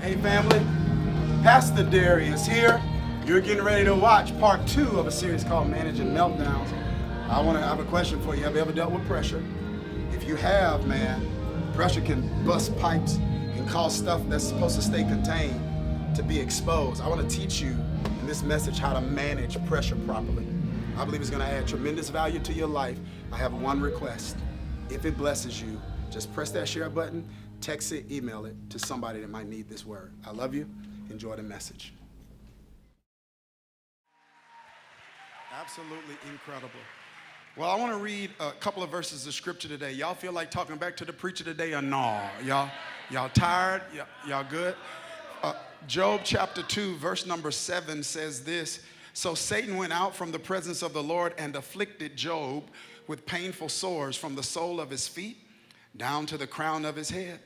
Hey family, Pastor Dharius here. You're getting ready to watch part 2 of a series called Managing Meltdowns. I have a question for you. Have you ever dealt with pressure? If you have, man, pressure can bust pipes, can cause stuff that's supposed to stay contained to be exposed. I want to teach you in this message how to manage pressure properly. I believe it's going to add tremendous value to your life. I have one request. If it blesses you, just press that share button, text it, email it to somebody that might need this word. I love you. Enjoy the message. Absolutely incredible. Well, I want to read a couple of verses of scripture today. Y'all feel like talking back to the preacher today or no? Y'all tired? Y'all good? Job chapter 2, verse number 7 says this. So Satan went out from the presence of the Lord and afflicted Job with painful sores from the sole of his feet down to the crown of his head.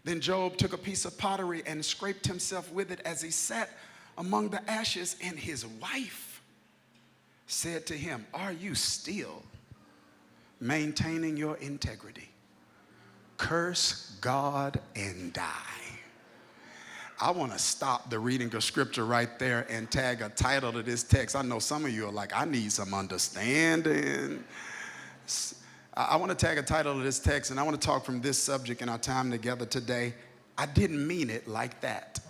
Then Job took a piece of pottery and scraped himself with it as he sat among the ashes, and his wife said to him, "Are you still maintaining your integrity? Curse God and die." I want to stop the reading of scripture right there and tag a title to this text. I know some of you are like, I need some understanding. I want to tag a title to this text, and I want to talk from this subject in our time together today. I didn't mean it like that.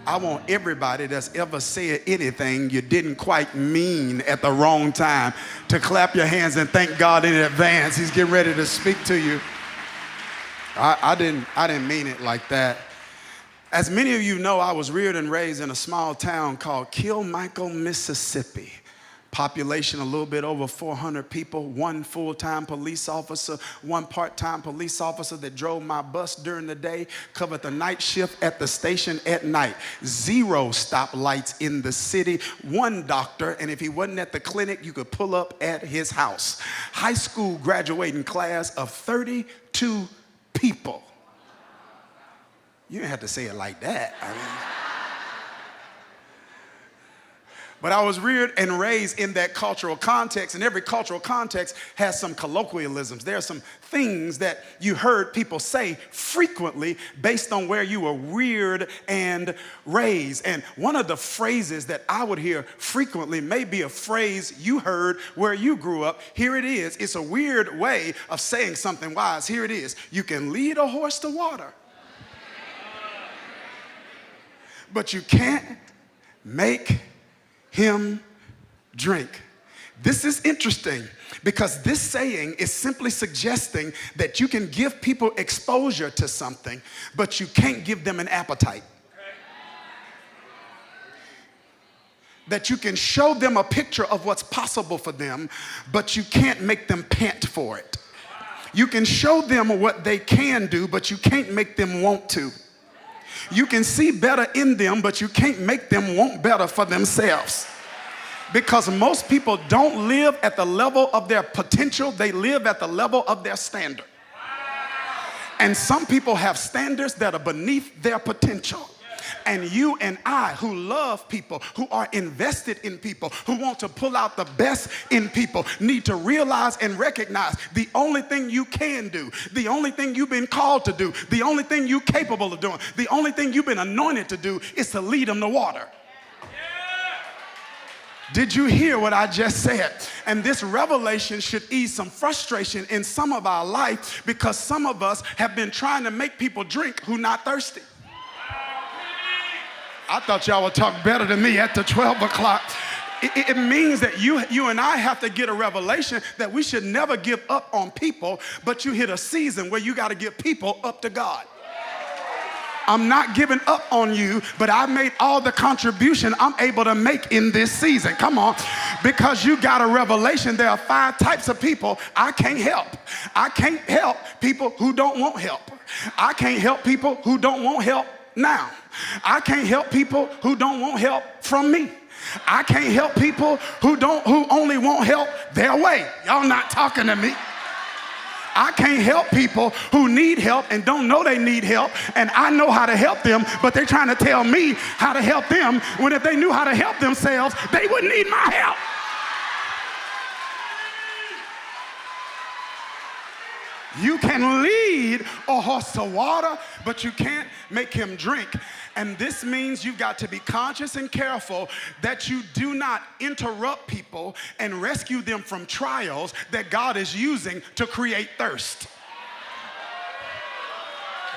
I want everybody that's ever said anything you didn't quite mean at the wrong time to clap your hands and thank God in advance. He's getting ready to speak to you. I didn't mean it like that. As many of you know, I was reared and raised in a small town called Kilmichael, Mississippi. Population a little bit over 400 people, one full-time police officer, one part-time police officer that drove my bus during the day, covered the night shift at the station at night. 0 stoplights in the city, 1 doctor, and if he wasn't at the clinic, you could pull up at his house. High school graduating class of 32 people. You didn't have to say it like that. But I was reared and raised in that cultural context, and every cultural context has some colloquialisms. There are some things that you heard people say frequently based on where you were reared and raised. And one of the phrases that I would hear frequently may be a phrase you heard where you grew up. Here it is. It's a weird way of saying something wise. Here it is. You can lead a horse to water, but you can't make him drink. This is interesting because this saying is simply suggesting that you can give people exposure to something, but you can't give them an appetite. That you can show them a picture of what's possible for them, but you can't make them pant for it. You can show them what they can do, but you can't make them want to. You can see better in them, but you can't make them want better for themselves. Because most people don't live at the level of their potential, they live at the level of their standard. And some people have standards that are beneath their potential. And you and I, who love people, who are invested in people, who want to pull out the best in people, need to realize and recognize the only thing you can do, the only thing you've been called to do, the only thing you're capable of doing, the only thing you've been anointed to do is to lead them to water. Did you hear what I just said? And this revelation should ease some frustration in some of our life, because some of us have been trying to make people drink who not thirsty. I thought y'all would talk better than me at the 12 o'clock. It means that you and I have to get a revelation that we should never give up on people, but you hit a season where you got to give people up to God. I'm not giving up on you, but I made all the contribution I'm able to make in this season. Come on. Because you got a revelation. There are 5 types of people I can't help. I can't help people who don't want help. I can't help people who don't want help now. I can't help people who don't want help from me. I can't help people who only want help their way. Y'all not talking to me. I can't help people who need help and don't know they need help, and I know how to help them, but they're trying to tell me how to help them, when if they knew how to help themselves, they wouldn't need my help. You can lead a horse to water, but you can't make him drink. And this means you've got to be conscious and careful that you do not interrupt people and rescue them from trials that God is using to create thirst.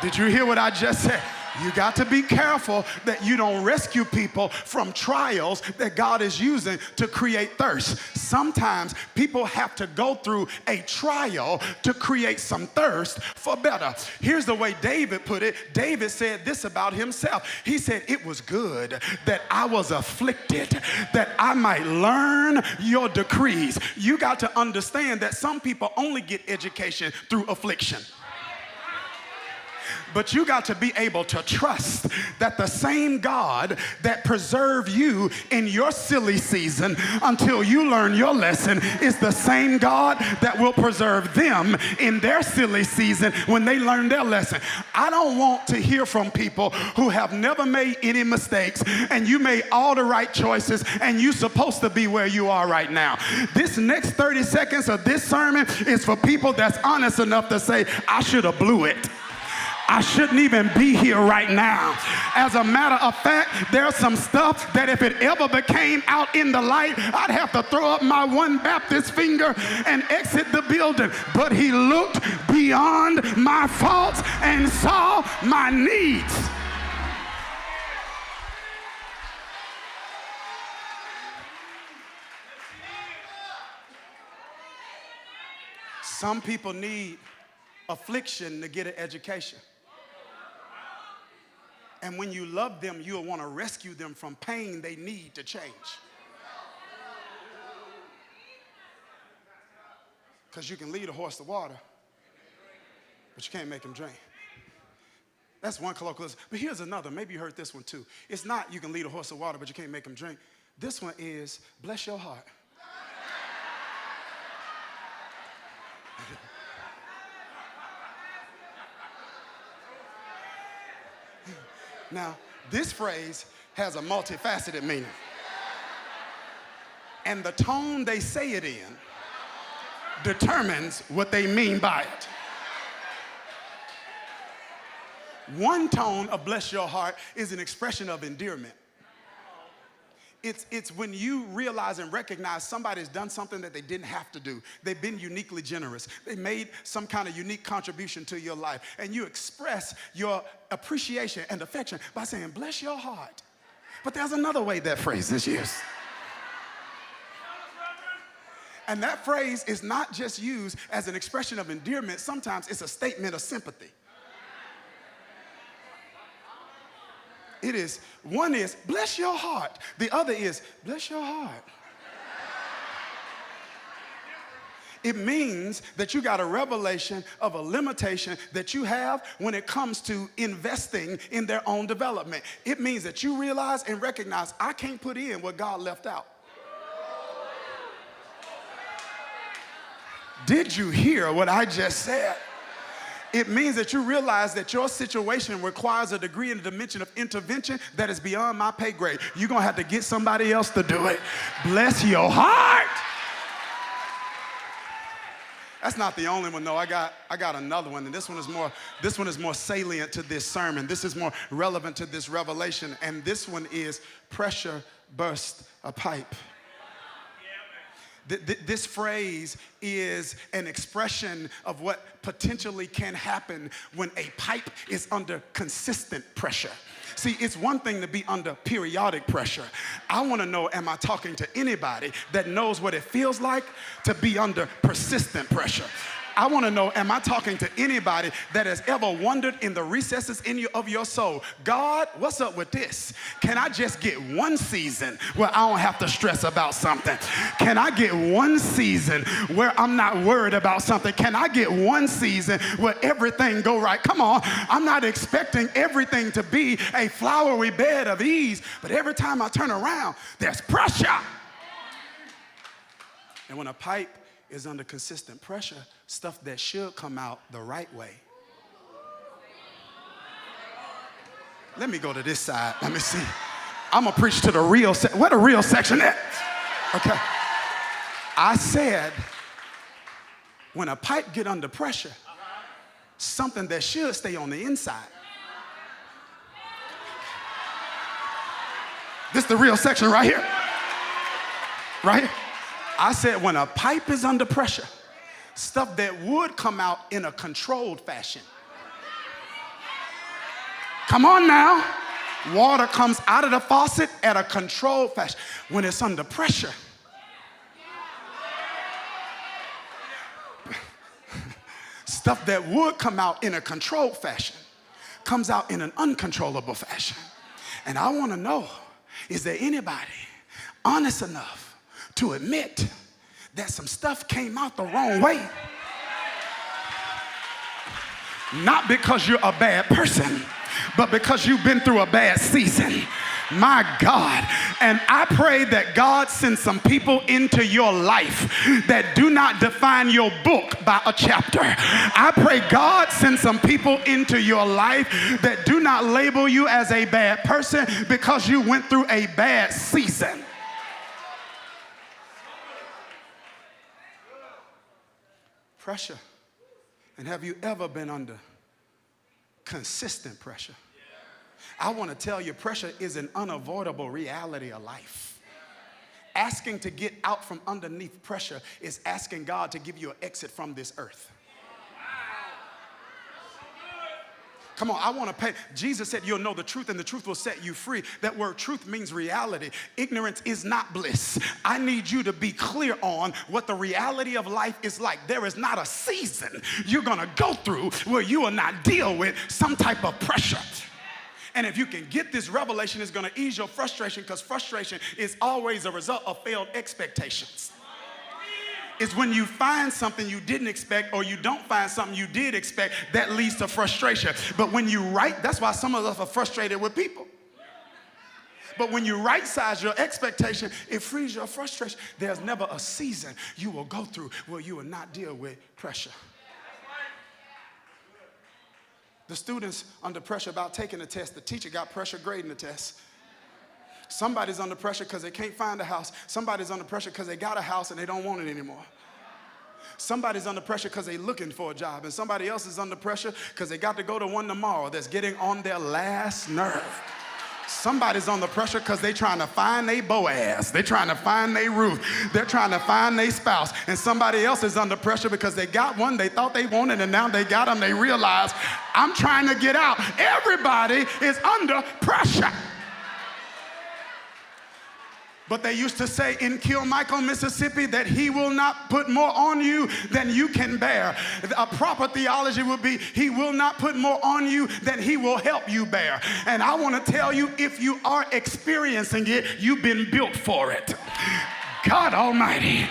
Did you hear what I just said? You got to be careful that you don't rescue people from trials that God is using to create thirst. Sometimes people have to go through a trial to create some thirst for better. Here's the way David put it. David said this about himself. He said, "It was good that I was afflicted, that I might learn your decrees." You got to understand that some people only get education through affliction. But you got to be able to trust that the same God that preserved you in your silly season until you learn your lesson is the same God that will preserve them in their silly season when they learn their lesson. I don't want to hear from people who have never made any mistakes and you made all the right choices and you're supposed to be where you are right now. This next 30 seconds of this sermon is for people that's honest enough to say, "I should have blew it. I shouldn't even be here right now." As a matter of fact, there's some stuff that if it ever became out in the light, I'd have to throw up my one Baptist finger and exit the building. But he looked beyond my faults and saw my needs. Some people need affliction to get an education. And when you love them, you'll want to rescue them from pain they need to change. Because you can lead a horse to water, but you can't make him drink. That's one colloquialism. But here's another. Maybe you heard this one too. It's not you can lead a horse to water, but you can't make him drink. This one is bless your heart. Now, this phrase has a multifaceted meaning. And the tone they say it in determines what they mean by it. One tone of bless your heart is an expression of endearment. It's when you realize and recognize somebody's done something that they didn't have to do. They've been uniquely generous. They made some kind of unique contribution to your life. And you express your appreciation and affection by saying, bless your heart. But there's another way that phrase is used. And that phrase is not just used as an expression of endearment. Sometimes it's a statement of sympathy. It is, one is, bless your heart. The other is, bless your heart. It means that you got a revelation of a limitation that you have when it comes to investing in their own development. It means that you realize and recognize, I can't put in what God left out. Did you hear what I just said? It means that you realize that your situation requires a degree and a dimension of intervention that is beyond my pay grade. You're going to have to get somebody else to do it. Bless your heart. That's not the only one, though. I got another one, and this one is more salient to this sermon. This is more relevant to this revelation, and this one is pressure burst a pipe. This phrase is an expression of what potentially can happen when a pipe is under consistent pressure. See, it's one thing to be under periodic pressure. I want to know, am I talking to anybody that knows what it feels like to be under persistent pressure? I want to know, am I talking to anybody that has ever wondered in the recesses of your soul, God, what's up with this? Can I just get one season where I don't have to stress about something? Can I get one season where I'm not worried about something? Can I get one season where everything go right? Come on, I'm not expecting everything to be a flowery bed of ease, but every time I turn around, there's pressure. And when a pipe is under consistent pressure, stuff that should come out the right way. Let me go to this side. Let me see. I'm going to preach to the real section. Where the real section at? Okay. I said, when a pipe get under pressure, something that should stay on the inside. This is the real section right here. Right here. I said when a pipe is under pressure, stuff that would come out in a controlled fashion. Come on now. Water comes out of the faucet at a controlled fashion. When it's under pressure, stuff that would come out in a controlled fashion comes out in an uncontrollable fashion. And I want to know, is there anybody honest enough to admit that some stuff came out the wrong way? Not because you're a bad person, but because you've been through a bad season. My God. And I pray that God sends some people into your life that do not define your book by a chapter. I pray God sends some people into your life that do not label you as a bad person because you went through a bad season. Pressure. And have you ever been under consistent pressure? I want to tell you, pressure is an unavoidable reality of life. Asking to get out from underneath pressure is asking God to give you an exit from this earth. Come on, I want to pay. Jesus said you'll know the truth and the truth will set you free. That word truth means reality. Ignorance is not bliss. I need you to be clear on what the reality of life is like. There is not a season you're going to go through where you will not deal with some type of pressure. And if you can get this revelation, it's going to ease your frustration, because frustration is always a result of failed expectations. It's when you find something you didn't expect, or you don't find something you did expect, that leads to frustration. But when you that's why some of us are frustrated with people. But when you right size your expectation, it frees your frustration. There's never a season you will go through where you will not deal with pressure. The students under pressure about taking a test. The teacher got pressure grading the test. Somebody's under pressure because they can't find a house. Somebody's under pressure because they got a house and they don't want it anymore. Somebody's under pressure because they're looking for a job. And somebody else is under pressure because they got to go to one tomorrow that's getting on their last nerve. Somebody's under pressure because they're trying to find their Boaz. They're trying to find their Ruth. They're trying to find their spouse. And somebody else is under pressure because they got one they thought they wanted, and now they got them. They realize, I'm trying to get out. Everybody is under pressure. But they used to say in Kilmichael, Mississippi, that he will not put more on you than you can bear. A proper theology would be, he will not put more on you than he will help you bear. And I want to tell you, if you are experiencing it, you've been built for it. God Almighty,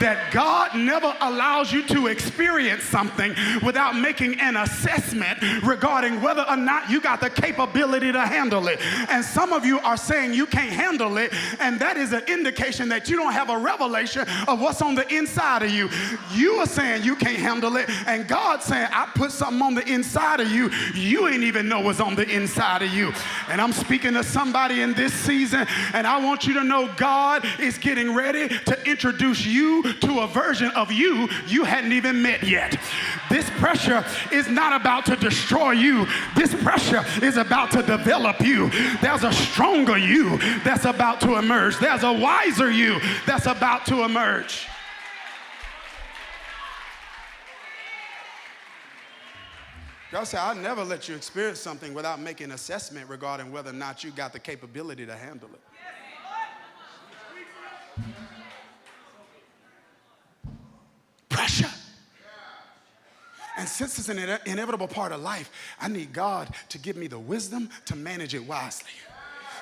that God never allows you to experience something without making an assessment regarding whether or not you got the capability to handle it. And some of you are saying you can't handle it, and that is an indication that you don't have a revelation of what's on the inside of you. You are saying you can't handle it, and God's saying, I put something on the inside of you. You ain't even know what's on the inside of you. And I'm speaking to somebody in this season, and I want you to know God is getting ready to introduce you to a version of you you hadn't even met yet. This pressure is not about to destroy you. This pressure is about to develop you. There's a stronger you that's about to emerge. There's a wiser you that's about to emerge. God said, I'll never let you experience something without making an assessment regarding whether or not you got the capability to handle it. Pressure. And since it's an inevitable part of life, I need God to give me the wisdom to manage it wisely.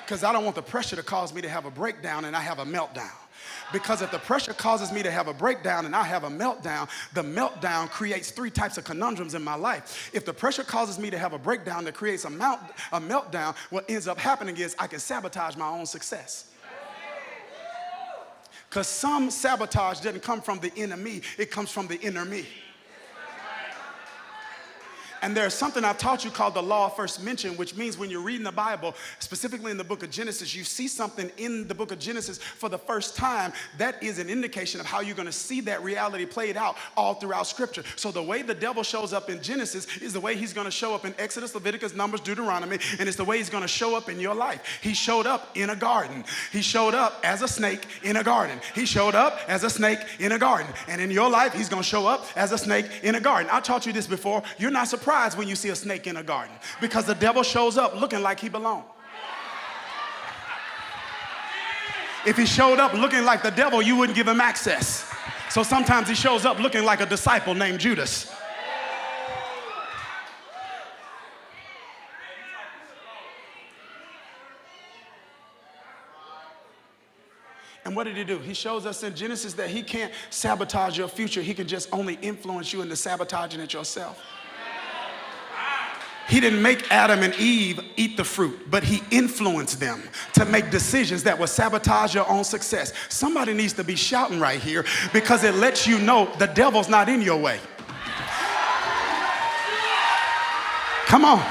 Because I don't want the pressure to cause me to have a breakdown and I have a meltdown. Because if the pressure causes me to have a breakdown and I have a meltdown, the meltdown creates three types of conundrums in my life. If the pressure causes me to have a breakdown that creates a meltdown, what ends up happening is I can sabotage my own success. Because some sabotage doesn't come from the inner me, it comes from the inner me. And there's something I taught you called the law of first mention, which means when you're reading the Bible, specifically in the book of Genesis, you see something in the book of Genesis for the first time. That is an indication of how you're going to see that reality played out all throughout Scripture. So the way the devil shows up in Genesis is the way he's going to show up in Exodus, Leviticus, Numbers, Deuteronomy, and it's the way he's going to show up in your life. He showed up in a garden. He showed up as a snake in a garden. He showed up as a snake in a garden. And in your life, he's going to show up as a snake in a garden. I taught you this before. You're not surprised when you see a snake in a garden because the devil shows up looking like he belongs. If he showed up looking like the devil, you wouldn't give him access. So sometimes he shows up looking like a disciple named Judas. And what did he do? He shows us in Genesis that he can't sabotage your future. He can just only influence you into sabotaging it yourself. He didn't make Adam and Eve eat the fruit, but he influenced them to make decisions that would sabotage your own success. Somebody needs to be shouting right here because it lets you know the devil's not in your way. Come on.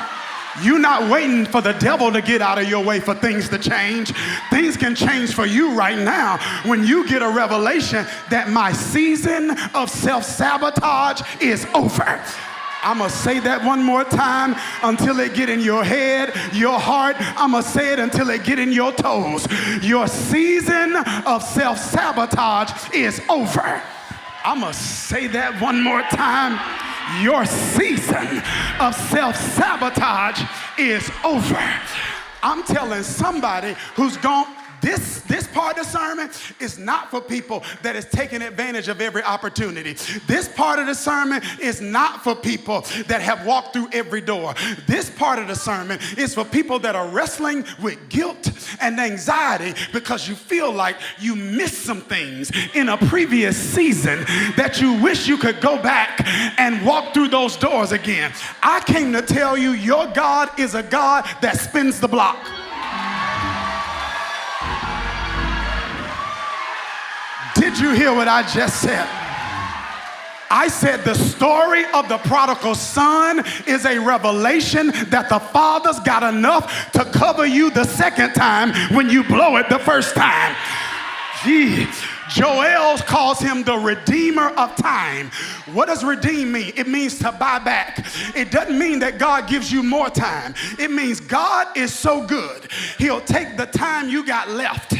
You're not waiting for the devil to get out of your way for things to change. Things can change for you right now when you get a revelation that my season of self-sabotage is over. I'm going to say that one more time until it get in your head, your heart. I'm going to say it until it get in your toes. Your season of self-sabotage is over. I'm going to say that one more time. Your season of self-sabotage is over. I'm telling somebody who's gone, this part of the sermon is not for people that is taking advantage of every opportunity. This part of the sermon is not for people that have walked through every door. This part of the sermon is for people that are wrestling with guilt and anxiety because you feel like you missed some things in a previous season that you wish you could go back and walk through those doors again. I came to tell you your God is a God that spins the block. Did you hear what I just said? I said the story of the prodigal son is a revelation that the father's got enough to cover you the second time when you blow it the first time. Joel calls him the redeemer of time. What does redeem mean? It means to buy back. It doesn't mean that God gives you more time. It means God is so good, he'll take the time you got left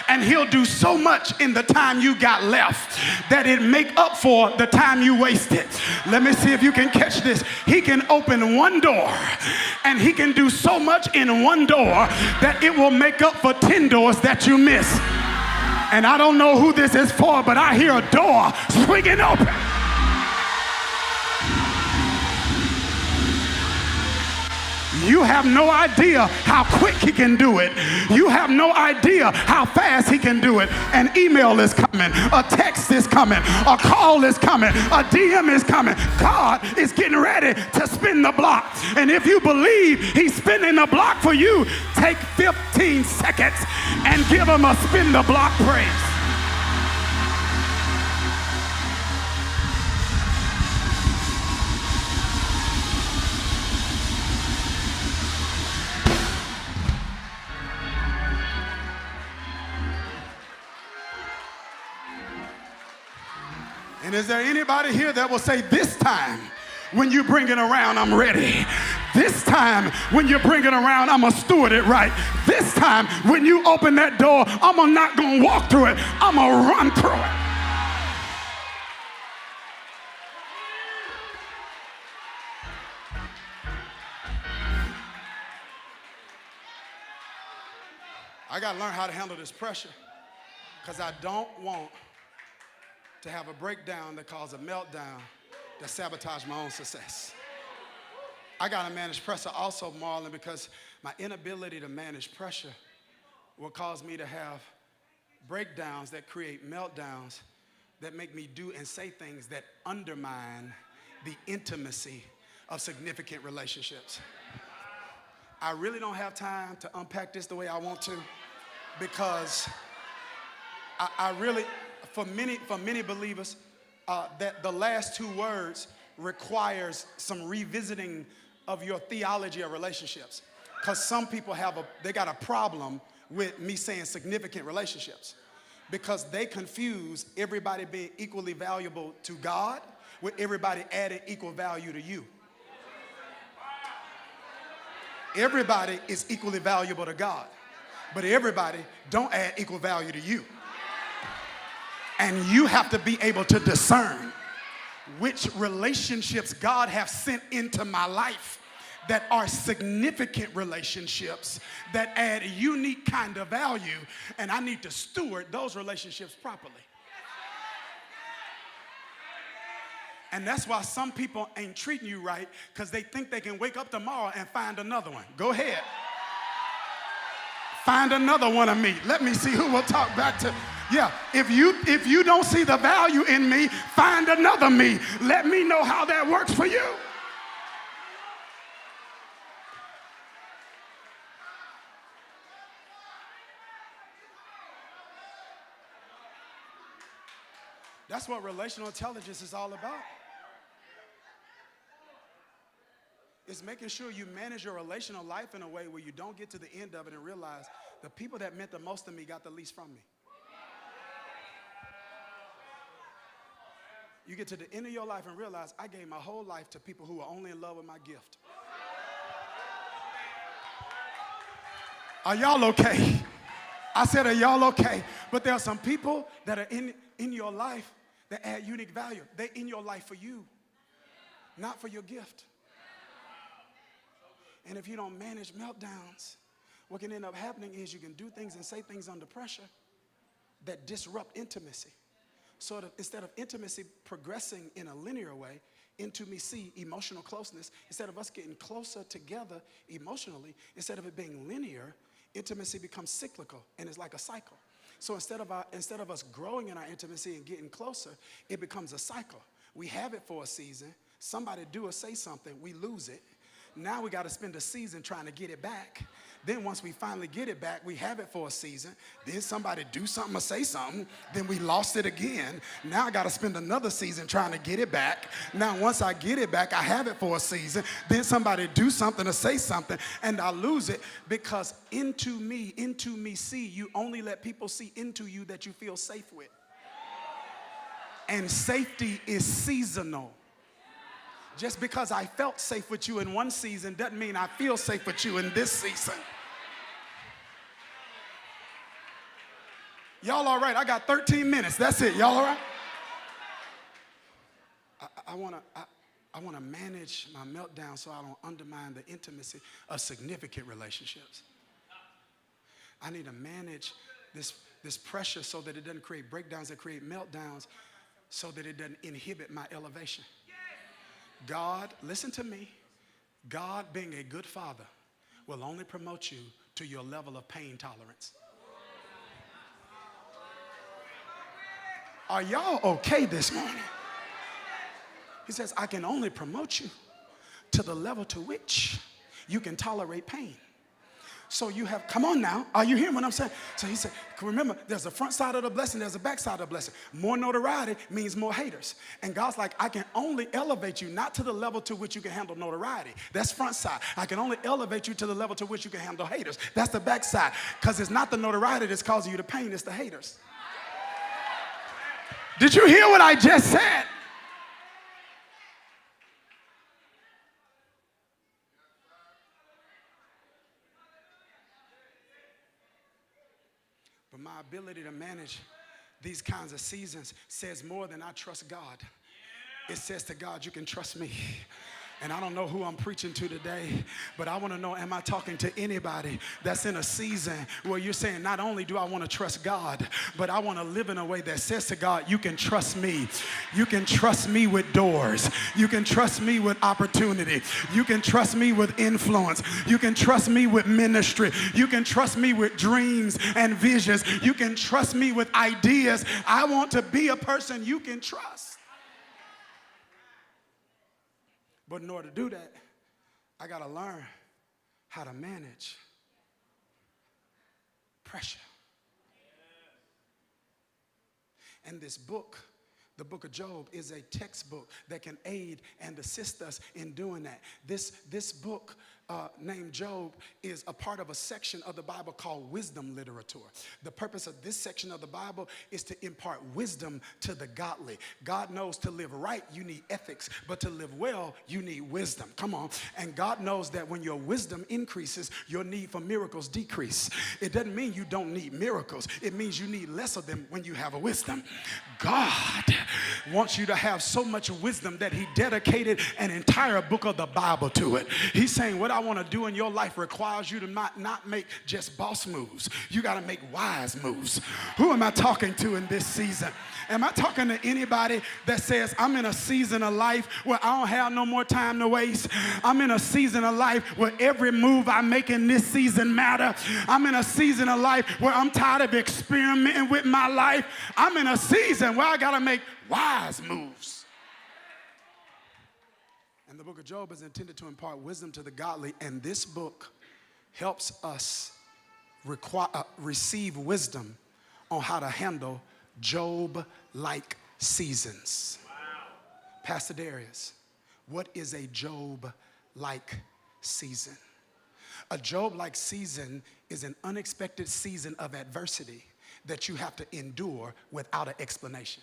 and he'll do so much in the time you got left that it make up for the time you wasted. Let me see if you can catch this. He can open one door and he can do so much in one door that it will make up for 10 doors that you miss. And I don't know who this is for, but I hear a door swinging open. You have no idea how quick he can do it. You have no idea how fast he can do it. An email is coming, a text is coming, a call is coming, a DM is coming. God is getting ready to spin the block. And if you believe he's spinning the block for you, take 15 seconds and give him a spin the block praise. And is there anybody here that will say, this time when you bring it around, I'm ready. This time when you bring it around, I'm going to steward it right. This time when you open that door, I'm not going to walk through it. I'm going to run through it. I got to learn how to handle this pressure because I don't want to have a breakdown that causes a meltdown that sabotage my own success. I got to manage pressure also, Marlon, because my inability to manage pressure will cause me to have breakdowns that create meltdowns that make me do and say things that undermine the intimacy of significant relationships. I really don't have time to unpack this the way I want to because I really, for many believers, that the last two words requires some revisiting of your theology of relationships. Because some people they got a problem with me saying significant relationships, because they confuse everybody being equally valuable to God with everybody adding equal value to you. Everybody is equally valuable to God, but everybody don't add equal value to you. And you have to be able to discern which relationships God has sent into my life that are significant relationships that add a unique kind of value, and I need to steward those relationships properly. And that's why some people ain't treating you right, because they think they can wake up tomorrow and find another one. Go ahead. Find another one of me. Let me see who will talk back to. Yeah, if you don't see the value in me, find another me. Let me know how that works for you. That's what relational intelligence is all about. It's making sure you manage your relational life in a way where you don't get to the end of it and realize the people that meant the most to me got the least from me. You get to the end of your life and realize I gave my whole life to people who were only in love with my gift. Are y'all okay? I said, are y'all okay? But there are some people that are in your life that add unique value. They're in your life for you, not for your gift. And if you don't manage meltdowns, what can end up happening is you can do things and say things under pressure that disrupt intimacy. So that instead of intimacy progressing in a linear way, intimacy, emotional closeness, instead of us getting closer together emotionally, instead of it being linear, intimacy becomes cyclical, and it's like a cycle. So instead of us growing in our intimacy and getting closer, it becomes a cycle. We have it for a season. Somebody do or say something, we lose it. Now we got to spend a season trying to get it back. Then once we finally get it back, we have it for a season. Then somebody do something or say something. Then we lost it again. Now I got to spend another season trying to get it back. Now once I get it back, I have it for a season. Then somebody do something or say something, and I lose it, because into me see, you only let people see into you that you feel safe with. And safety is seasonal. Just because I felt safe with you in one season doesn't mean I feel safe with you in this season. Y'all all right? I got 13 minutes. That's it. Y'all all right? I want to manage my meltdown so I don't undermine the intimacy of significant relationships. I need to manage this pressure so that it doesn't create breakdowns that create meltdowns, so that it doesn't inhibit my elevation. God, listen to me, God being a good father will only promote you to your level of pain tolerance. Are y'all okay this morning? He says, I can only promote you to the level to which you can tolerate pain. So you have, come on now, are you hearing what I'm saying? So he said, remember, there's a front side of the blessing, there's a back side of the blessing. More notoriety means more haters. And God's like, I can only elevate you, not to the level to which you can handle notoriety. That's front side. I can only elevate you to the level to which you can handle haters. That's the back side. Because it's not the notoriety that's causing you the pain, it's the haters. Did you hear what I just said? But my ability to manage these kinds of seasons says more than I trust God. It says to God, you can trust me. And I don't know who I'm preaching to today, but I want to know, am I talking to anybody that's in a season where you're saying, not only do I want to trust God, but I want to live in a way that says to God, you can trust me. You can trust me with doors. You can trust me with opportunity. You can trust me with influence. You can trust me with ministry. You can trust me with dreams and visions. You can trust me with ideas. I want to be a person you can trust. But in order to do that, I got to learn how to manage pressure. And this book The book of Job is a textbook that can aid and assist us in doing that. This book named Job is a part of a section of the Bible called wisdom literature. The purpose of this section of the Bible is to impart wisdom to the godly. God knows to live right, you need ethics, but to live well, you need wisdom. Come on. And God knows that when your wisdom increases, your need for miracles decrease. It doesn't mean you don't need miracles. It means you need less of them when you have a wisdom. God wants you to have so much wisdom that he dedicated an entire book of the Bible to it. He's saying, what I want to do in your life requires you to not make just boss moves. You got to make wise moves. Who am I talking to in this season? Am I talking to anybody that says, I'm in a season of life where I don't have no more time to waste? I'm in a season of life where every move I make in this season matter. I'm in a season of life where I'm tired of experimenting with my life. I'm in a season where I got to make wise moves. And the book of Job is intended to impart wisdom to the godly, and this book helps us receive wisdom on how to handle Job-like seasons. Wow. Pastor Dharius, what is a Job-like season? A Job-like season is an unexpected season of adversity that you have to endure without an explanation.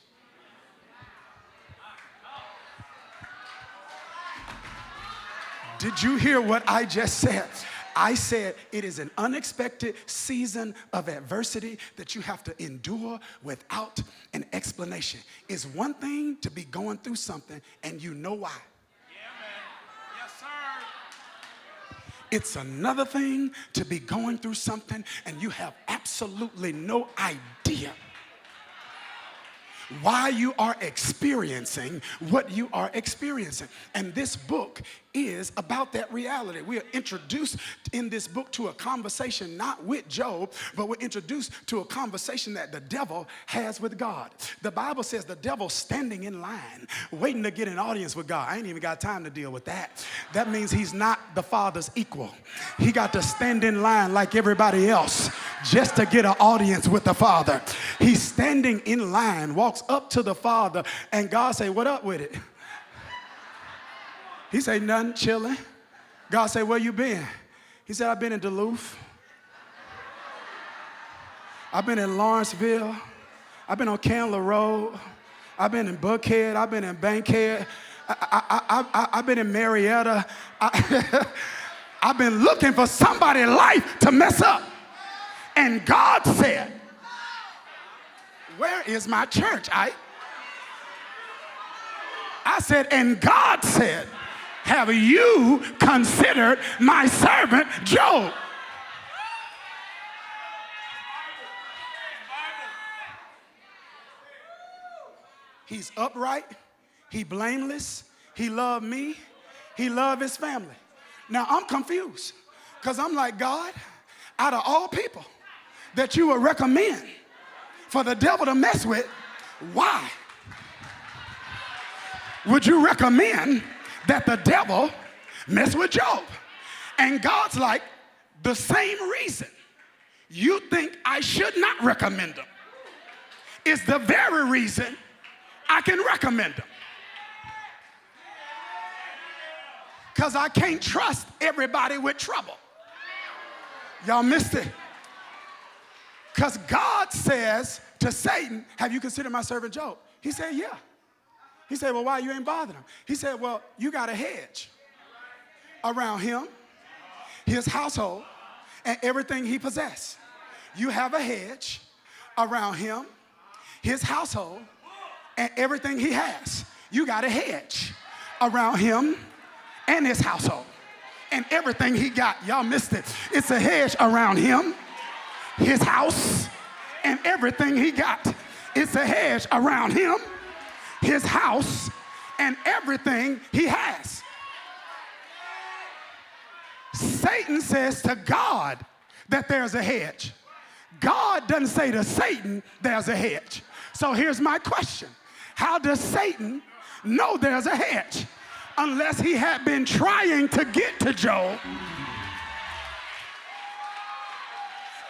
Did you hear what I just said? I said it is an unexpected season of adversity that you have to endure without an explanation. It's one thing to be going through something and you know why. Yeah, man. Yes, sir. It's another thing to be going through something and you have absolutely no idea why you are experiencing what you are experiencing. And this book is about that reality. We are introduced in this book to a conversation not with Job, but we're introduced to a conversation that the devil has with God. The Bible says the devil's standing in line, waiting to get an audience with God. I ain't even got time to deal with that. That means he's not the Father's equal. He got to stand in line like everybody else just to get an audience with the Father. He's standing in line, walks up to the Father, and God say, what up with it? He say, nothing, chilling. God say, where you been? He said, I've been in Duluth. I've been in Lawrenceville. I've been on Candler Road. I've been in Buckhead. I've been in Bankhead. I've been in Marietta. I've been looking for somebody's life to mess up. And God said, where is my church? I said, and God said, have you considered my servant Job? He's upright, he blameless, he loved me, he loved his family. Now I'm confused because I'm like, God, out of all people that you would recommend for the devil to mess with, why would you recommend that the devil mess with Job? And God's like, the same reason you think I should not recommend him is the very reason I can recommend him. Because I can't trust everybody with trouble. Y'all missed it. Because God says to Satan, have you considered my servant Job? He said, yeah. He said, well, why you ain't bothering him? He said, well, you got a hedge around him, his household, and everything he possessed. You have a hedge around him, his household, and everything he has. You got a hedge around him and his household and everything he got. Y'all missed it. It's a hedge around him, his house, and everything he got. It's a hedge around him, his house, and everything he has. Satan says to God that there's a hedge. God doesn't say to Satan there's a hedge. So here's my question. How does Satan know there's a hedge unless he had been trying to get to Job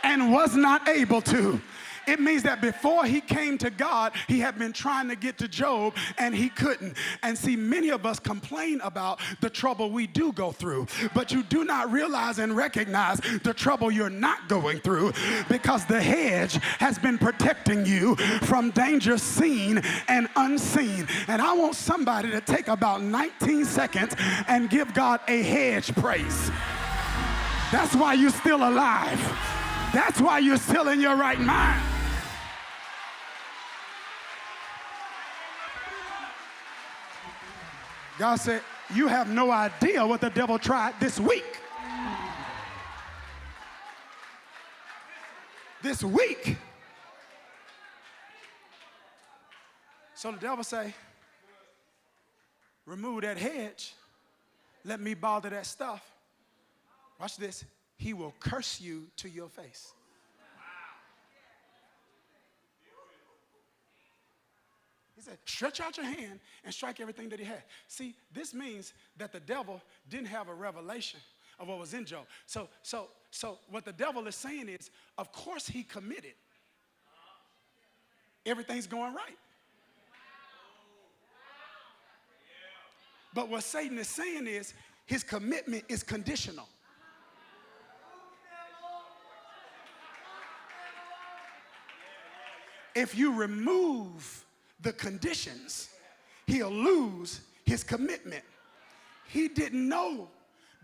and was not able to? It means that before he came to God, he had been trying to get to Job and he couldn't. And see, many of us complain about the trouble we do go through, but you do not realize and recognize the trouble you're not going through, because the hedge has been protecting you from danger seen and unseen. And I want somebody to take about 19 seconds and give God a hedge praise. That's why you're still alive. That's why you're still in your right mind. God said, you have no idea what the devil tried this week. This week. So the devil say, remove that hedge. Let me bother that stuff. Watch this. He will curse you to your face. He said, stretch out your hand and strike everything that he had. See, this means that the devil didn't have a revelation of what was in Job. So what the devil is saying is, of course he committed. Everything's going right. But what Satan is saying is, his commitment is conditional. If you remove the conditions, he'll lose his commitment. He didn't know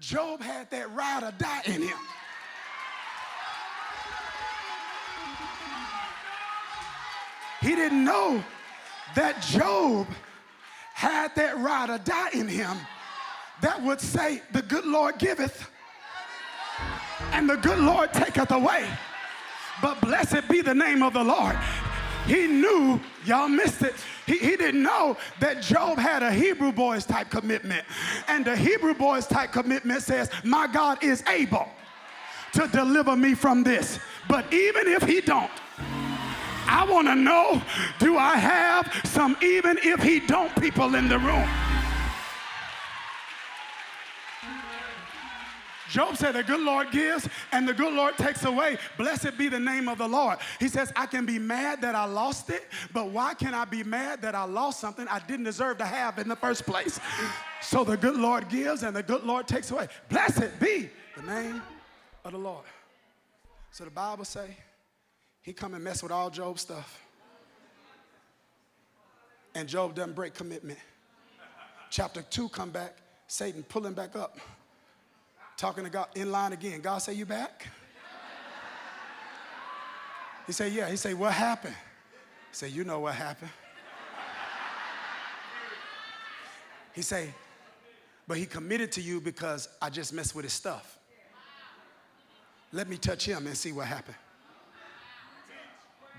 Job had that ride or die in him. He didn't know that Job had that ride or die in him that would say, the good Lord giveth and the good Lord taketh away. But blessed be the name of the Lord. He knew, y'all missed it, he didn't know that Job had a Hebrew boys type commitment. And the Hebrew boys type commitment says, my God is able to deliver me from this. But even if he don't, I want to know, do I have some even if he don't people in the room? Job said, the good Lord gives and the good Lord takes away. Blessed be the name of the Lord. He says, I can be mad that I lost it, but why can I be mad that I lost something I didn't deserve to have in the first place? So the good Lord gives and the good Lord takes away. Blessed be the name of the Lord. So the Bible say, he come and mess with all Job's stuff. And Job doesn't break commitment. Chapter 2 come back, Satan pull him back up. Talking to God, in line again. God say, you back? He said, yeah. He said, what happened? He said, you know what happened. He said, but he committed to you because I just messed with his stuff. Let me touch him and see what happened.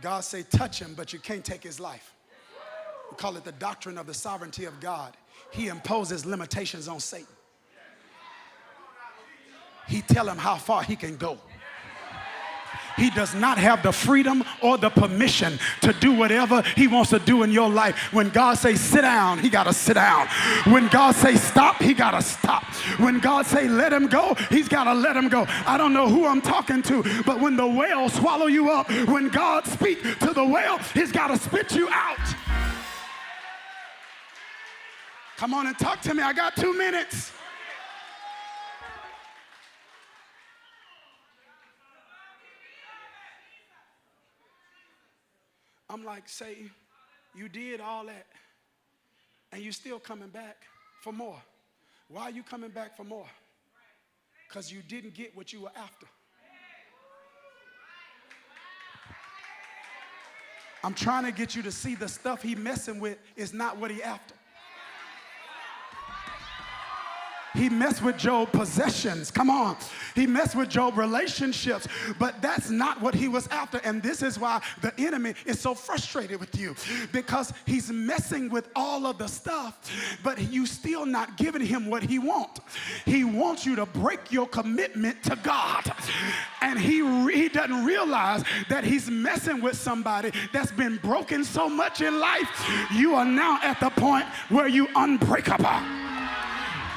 God say, touch him, but you can't take his life. We call it the doctrine of the sovereignty of God. He imposes limitations on Satan. He tell him how far he can go. He does not have the freedom or the permission to do whatever he wants to do in your life. When God says sit down, he got to sit down. When God says stop, he got to stop. When God say let him go, he's got to let him go. I don't know who I'm talking to, but when the whale swallow you up, when God speak to the whale, he's got to spit you out. Come on and talk to me. I got 2 minutes. I'm like, Satan, you did all that, and you still coming back for more. Why are you coming back for more? Because you didn't get what you were after. I'm trying to get you to see the stuff he messing with is not what he after. He messed with Job's possessions. Come on. He messed with Job's relationships. But that's not what he was after. And this is why the enemy is so frustrated with you. Because he's messing with all of the stuff, but you still not giving him what he wants. He wants you to break your commitment to God. And he doesn't realize that he's messing with somebody that's been broken so much in life. You are now at the point where you unbreakable.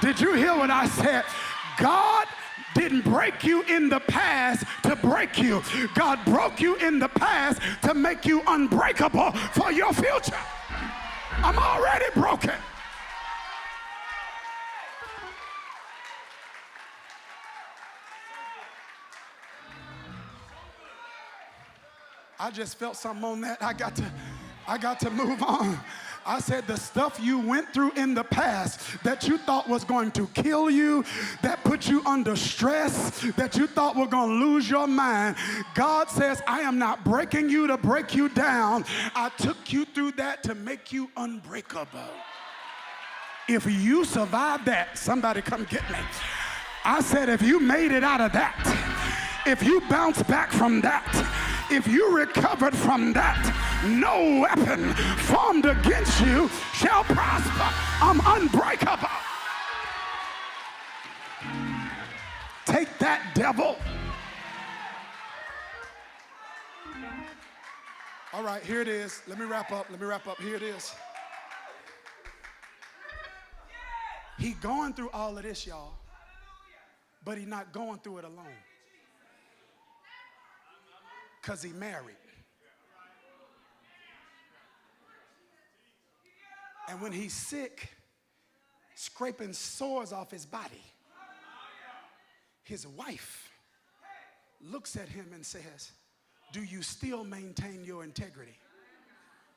Did you hear what I said? God didn't break you in the past to break you. God broke you in the past to make you unbreakable for your future. I'm already broken. I just felt something on that. I got to move on. I said the stuff you went through in the past that you thought was going to kill you, that put you under stress, that you thought were going to lose your mind. God says, I am not breaking you to break you down. I took you through that to make you unbreakable. If you survive that, somebody come get me. I said, if you made it out of that, if you bounce back from that, if you recovered from that, no weapon formed against you shall prosper. I'm unbreakable. Take that, devil. All right, here it is. Let me wrap up. Here it is. He going through all of this, y'all, but he's not going through it alone. Because he married. And when he's sick, scraping sores off his body, his wife looks at him and says, do you still maintain your integrity?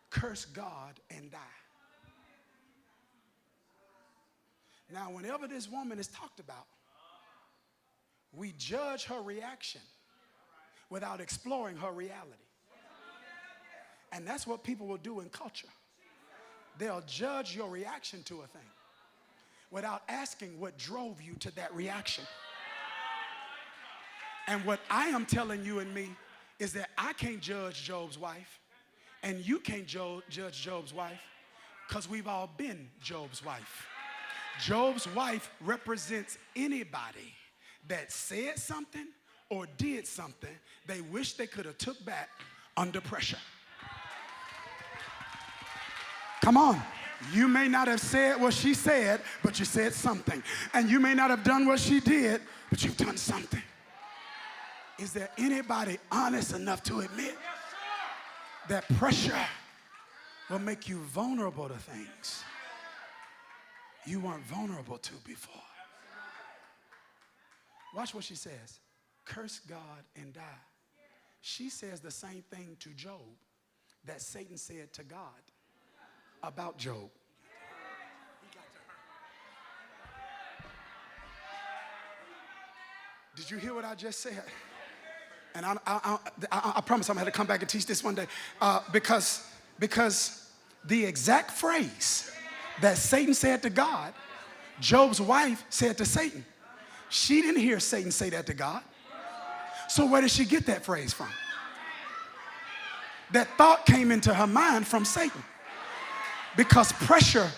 Curse God and die. Now, whenever this woman is talked about, we judge her reaction without exploring her reality. And that's what people will do in culture. They'll judge your reaction to a thing without asking what drove you to that reaction. And what I am telling you and me is that I can't judge Job's wife, and you can't judge Job's wife, because we've all been Job's wife. Job's wife represents anybody that said something or did something they wish they could have took back under pressure. Come on. You may not have said what she said, but you said something. And you may not have done what she did, but you've done something. Is there anybody honest enough to admit that pressure will make you vulnerable to things you weren't vulnerable to before? Watch what she says. Curse God and die. She says the same thing to Job that Satan said to God about Job. Did you hear what I just said? And I promise I'm going to have to come back and teach this one day because the exact phrase that Satan said to God, Job's wife said to Satan. She didn't hear Satan say that to God. So where did she get that phrase from? That thought came into her mind from Satan. Because pressure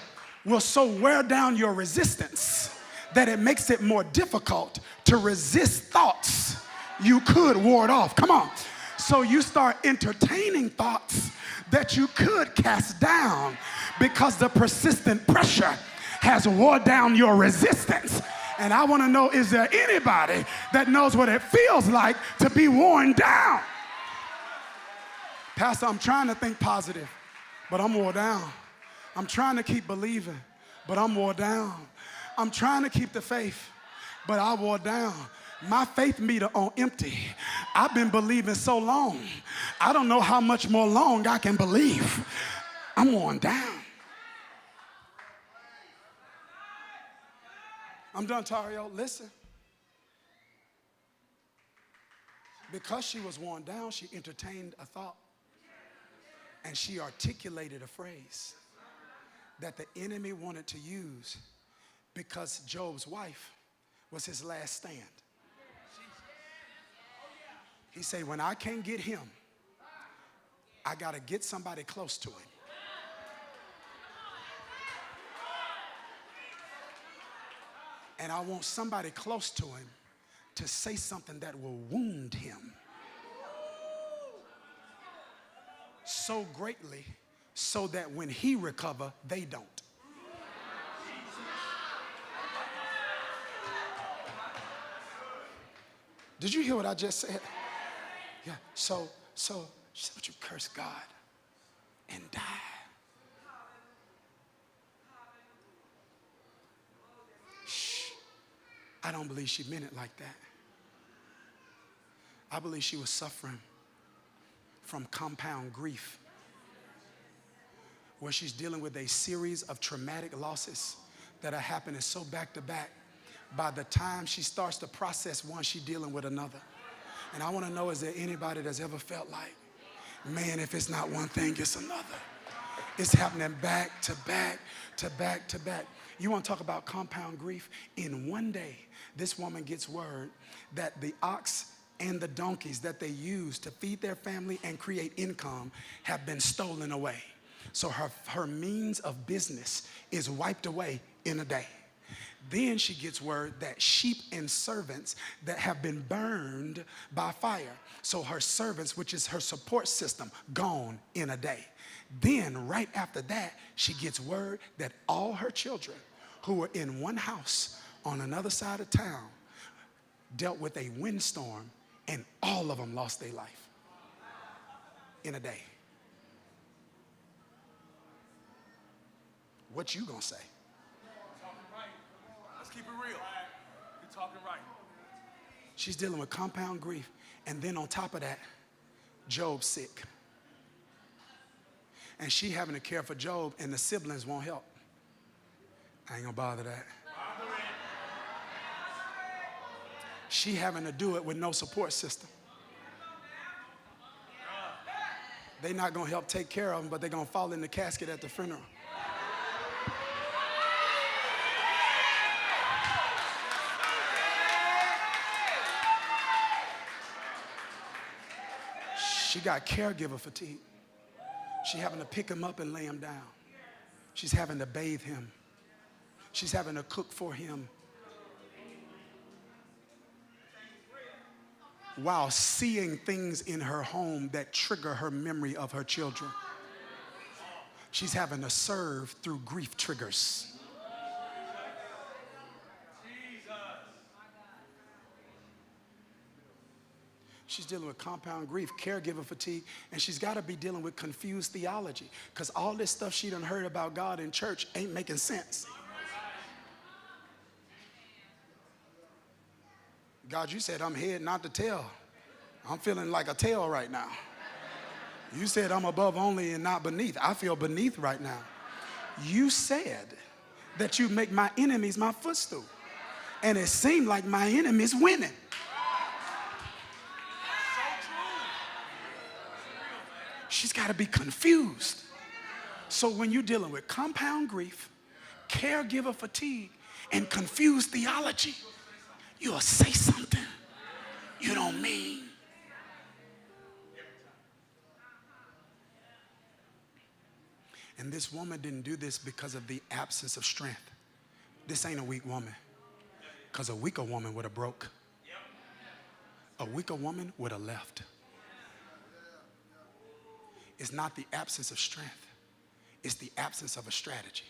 will so wear down your resistance that it makes it more difficult to resist thoughts you could ward off. Come on. So you start entertaining thoughts that you could cast down because the persistent pressure has worn down your resistance. And I want to know, is there anybody that knows what it feels like to be worn down? Pastor, I'm trying to think positive, but I'm worn down. I'm trying to keep believing, but I'm worn down. I'm trying to keep the faith, but I wore down. My faith meter on empty. I've been believing so long. I don't know how much more long I can believe. I'm worn down. I'm done, Tario. Listen. Because she was worn down, she entertained a thought. And she articulated a phrase that the enemy wanted to use because Job's wife was his last stand. He said, when I can't get him, I got to get somebody close to him. And I want somebody close to him to say something that will wound him so greatly so that when he recover, they don't. Did you hear what I just said? Yeah. So she said, would you curse God and die? Shh. I don't believe she meant it like that. I believe she was suffering from compound grief, where she's dealing with a series of traumatic losses that are happening so back to back. By the time she starts to process one, she's dealing with another. And I want to know, is there anybody that's ever felt like, man, if it's not one thing, it's another? It's happening back to back to back to back. You want to talk about compound grief? In one day, this woman gets word that the ox and the donkeys that they use to feed their family and create income have been stolen away. So her means of business is wiped away in a day. Then she gets word that sheep and servants that have been burned by fire. So her servants, which is her support system, gone in a day. Then right after that, she gets word that all her children who were in one house on another side of town dealt with a windstorm, and all of them lost their life in a day. What you gonna say? Talking right. Let's keep it real. You're talking right. She's dealing with compound grief. And then on top of that, Job's sick. And she having to care for Job, and the siblings won't help. I ain't gonna bother that. She having to do it with no support system. They're not gonna help take care of him, but they're gonna fall in the casket at the funeral. She got caregiver fatigue. She having to pick him up and lay him down. She's having to bathe him. She's having to cook for him, while seeing things in her home that trigger her memory of her children. She's having to serve through grief triggers. She's dealing with compound grief, caregiver fatigue, and she's got to be dealing with confused theology, because all this stuff she done heard about God in church ain't making sense. God, you said I'm head, not the tail. I'm feeling like a tail right now. You said I'm above only and not beneath. I feel beneath right now. You said that you make my enemies my footstool. And it seemed like my enemy's winning. She's got to be confused. So when you're dealing with compound grief, caregiver fatigue, and confused theology, you'll say something you don't mean. And this woman didn't do this because of the absence of strength. This ain't a weak woman, because a weaker woman would have broke. A weaker woman would have left. It's not the absence of strength. It's the absence of a strategy.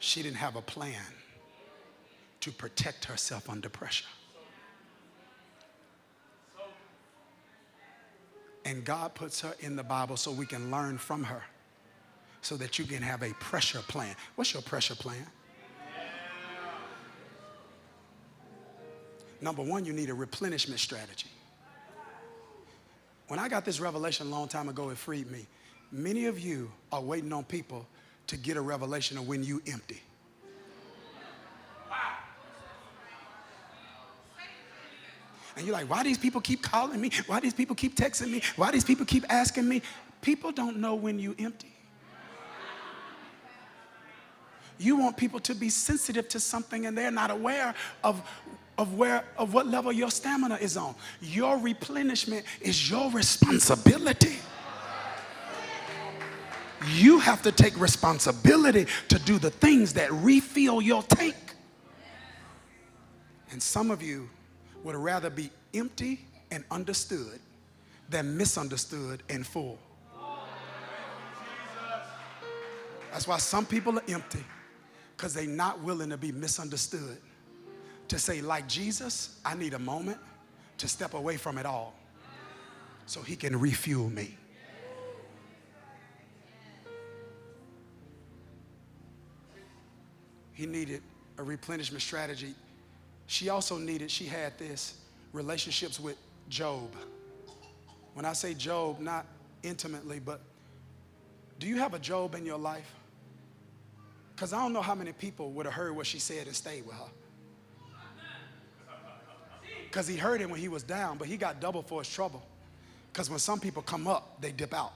She didn't have a plan to protect herself under pressure. And God puts her in the Bible so we can learn from her, so that you can have a pressure plan. What's your pressure plan? Number one, you need a replenishment strategy. When I got this revelation a long time ago, it freed me. Many of you are waiting on people to get a revelation of when you empty. And you're like, why these people keep calling me? Why these people keep texting me? Why these people keep asking me? People don't know when you empty. You want people to be sensitive to something, and they're not aware of what level your stamina is on. Your replenishment is your responsibility. You have to take responsibility to do the things that refill your tank. And some of you would rather be empty and understood than misunderstood and full. That's why some people are empty, because they're not willing to be misunderstood to say, like Jesus, I need a moment to step away from it all so he can refuel me. He needed a replenishment strategy. She had this, relationships with Job. When I say Job, not intimately, but do you have a Job in your life? Because I don't know how many people would have heard what she said and stayed with her. Because he heard it when he was down, but he got double for his trouble. Because when some people come up, they dip out.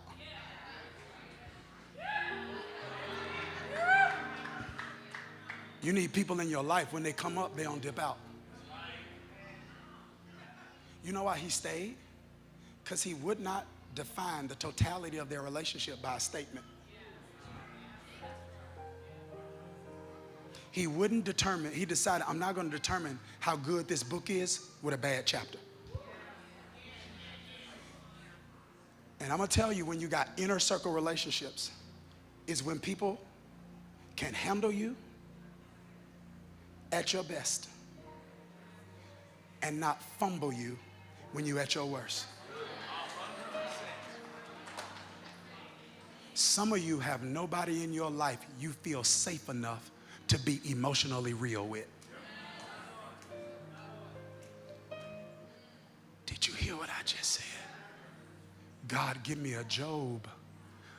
You need people in your life, when they come up, they don't dip out. You know why he stayed? Because he would not define the totality of their relationship by a statement. He decided, I'm not going to determine how good this book is with a bad chapter. And I'm going to tell you, when you got inner circle relationships, is when people can handle you at your best and not fumble you when you're at your worst. Some of you have nobody in your life you feel safe enough to be emotionally real with. Did you hear what I just said? God, give me a Job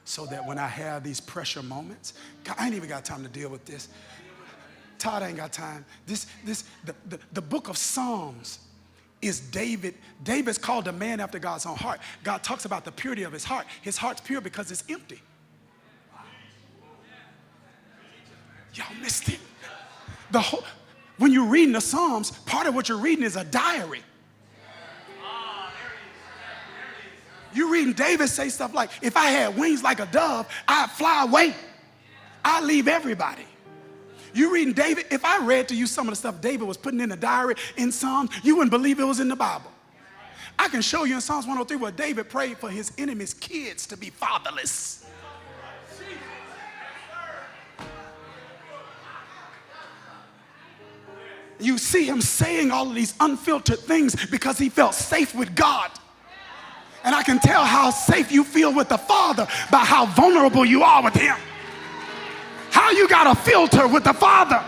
so that when I have these pressure moments, God, I ain't even got time to deal with this. Todd ain't got time. The book of Psalms is David. David's called a man after God's own heart. God talks about the purity of his heart. His heart's pure because it's empty. Y'all missed it. When you're reading the Psalms, part of what you're reading is a diary. You're reading David say stuff like, if I had wings like a dove, I'd fly away. I'd leave everybody. You reading David, if I read to you some of the stuff David was putting in the diary in Psalms, you wouldn't believe it was in the Bible. I can show you in Psalms 103 where David prayed for his enemies' kids to be fatherless. You see him saying all of these unfiltered things because he felt safe with God. And I can tell how safe you feel with the Father by how vulnerable you are with him. How you got a filter with the Father.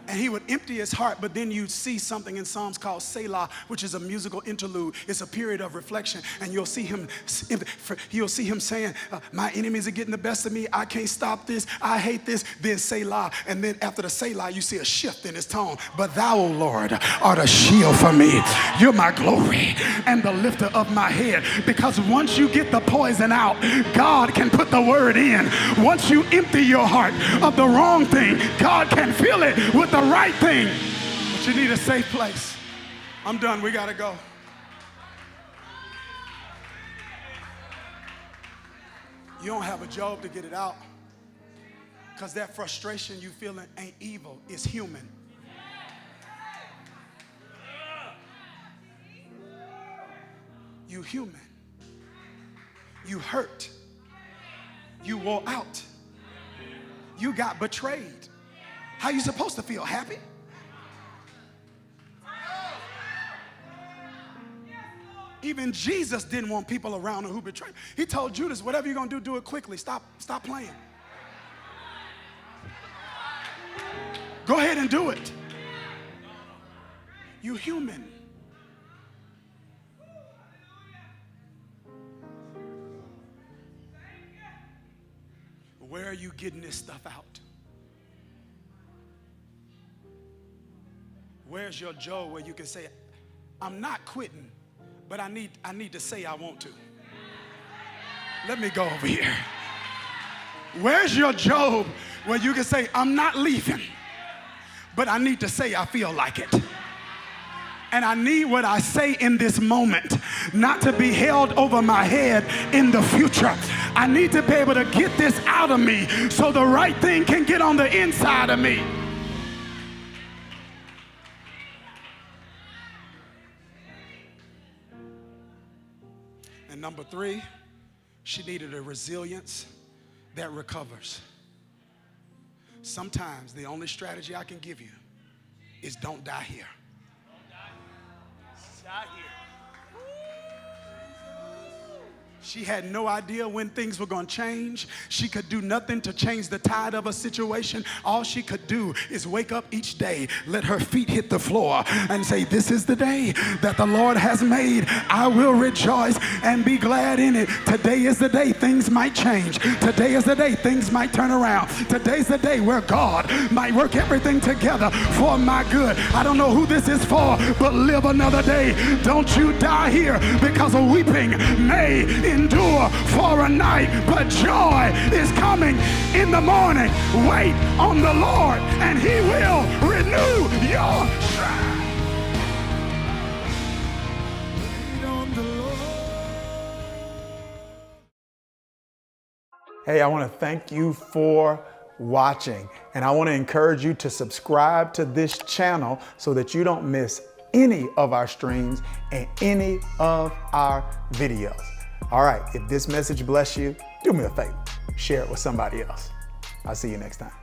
And he would empty his heart, but then you'd see something in Psalms called Selah, which is a musical interlude. It's a period of reflection, and you'll see him saying, my enemies are getting the best of me. I can't stop this. I hate this. Then Selah, and then after the Selah, you see a shift in his tone. But thou, O Lord, art a shield for me. You're my glory and the lifter of my head. Because once you get the poison out, God can put the word in. Once you empty your heart of the wrong thing, God can fill it with the right thing. But you need a safe place. I'm done. We got to go. You don't have a Job to get it out, because that frustration you feeling ain't evil. It's human. You human. You hurt. You wore out. You got betrayed. How you supposed to feel? Happy? Even Jesus didn't want people around him who betrayed. He told Judas, whatever you're going to do it quickly. Stop playing. Go ahead and do it. You human. Where are you getting this stuff out? Where's your Job where you can say, I'm not quitting, but I need to say I want to. Let me go over here. Where's your Job where you can say, I'm not leaving, but I need to say I feel like it. And I need what I say in this moment not to be held over my head in the future. I need to be able to get this out of me so the right thing can get on the inside of me. And number 3, she needed a resilience that recovers. Sometimes the only strategy I can give you is don't die here. Die here. She had no idea when things were going to change. She could do nothing to change the tide of a situation. All she could do is wake up each day, let her feet hit the floor, and say, this is the day that the Lord has made. I will rejoice and be glad in it. Today is the day things might change. Today is the day things might turn around. Today's the day where God might work everything together for my good. I don't know who this is for, but live another day. Don't you die here, because a weeping may endure for a night, but joy is coming in the morning. Wait on the Lord, and he will renew your strength. Wait on the Lord. Hey, I want to thank you for watching, and I want to encourage you to subscribe to this channel so that you don't miss any of our streams and any of our videos. All right, if this message bless you, do me a favor, share it with somebody else. I'll see you next time.